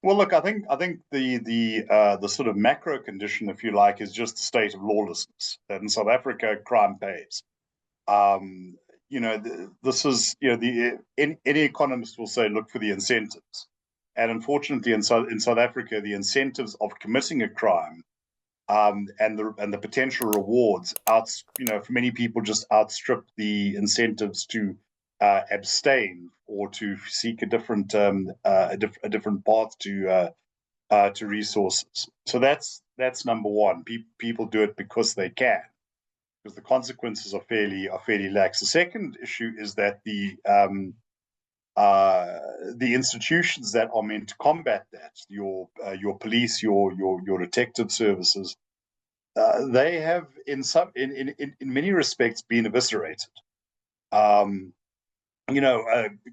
Well, look, I think the sort of macro condition, if you like, is just the state of lawlessness. That in South Africa, crime pays. Um, this is any economist will say look for the incentives, and unfortunately, in South Africa, the incentives of committing a crime and the potential rewards for many people just outstrip the incentives to abstain or to seek a different path to resources. So that's number one. People do it because they can, because the consequences are fairly lax. The second issue is that the institutions that are meant to combat that, your police, your detective services, they have in many respects been eviscerated. Um,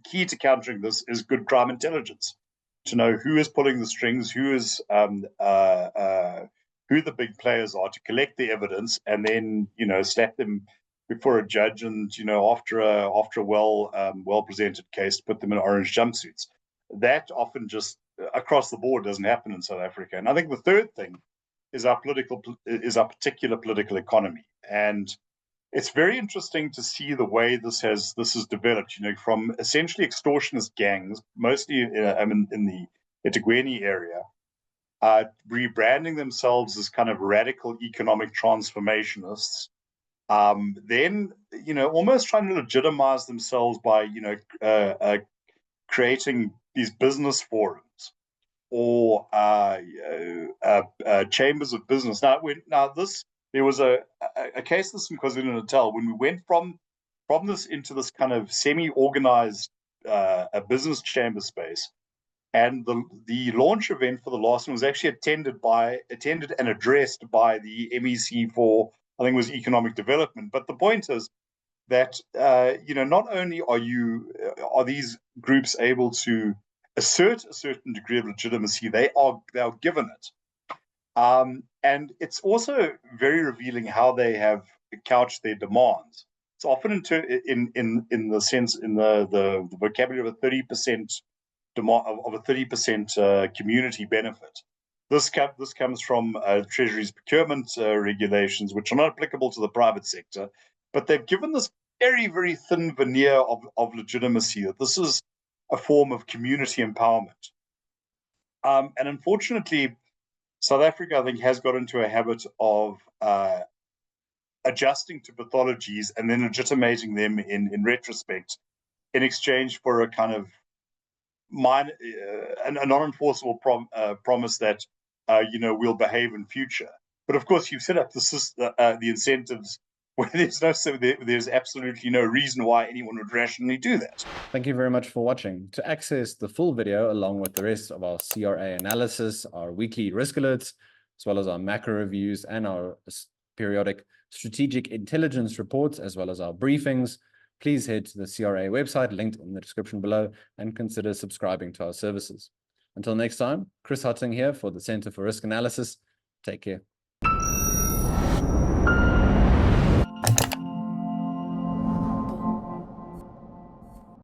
key to countering this is good crime intelligence, to know who is pulling the strings, who the big players are, to collect the evidence, and then slap them before a judge, and after a well presented case, put them in orange jumpsuits. That often just across the board doesn't happen in South Africa. And I think the third thing is our particular political economy, and it's very interesting to see the way this has developed. From essentially extortionist gangs, mostly in the eThekwini area, rebranding themselves as kind of radical economic transformationists. Then almost trying to legitimize themselves by creating these business forums or chambers of business. There was a case this in KwaZulu-Natal when we went from this into this kind of semi-organized a business chamber space, and the launch event for the last one was actually attended and addressed by the MEC for, I think it was economic development. But the point is that not only are these groups able to assert a certain degree of legitimacy, they are given it. And it's also very revealing how they have couched their demands. It's often in the sense, in the vocabulary of a 30% demand, of a 30% community benefit. This comes from Treasury's procurement regulations, which are not applicable to the private sector, but they've given this very, very thin veneer of legitimacy, that this is a form of community empowerment. And unfortunately, South Africa, I think, has got into a habit of adjusting to pathologies and then legitimating them in retrospect, in exchange for a kind of a non-enforceable promise that we'll behave in future. But of course, you've set up the incentives where there's absolutely no reason why anyone would rationally do that. Thank you very much for watching. To access the full video along with the rest of our CRA analysis, our weekly risk alerts, as well as our macro reviews and our periodic strategic intelligence reports, as well as our briefings, please head to the CRA website linked in the description below and consider subscribing to our services. Until next time, Chris Hattingh here for the Center for Risk Analysis. Take care.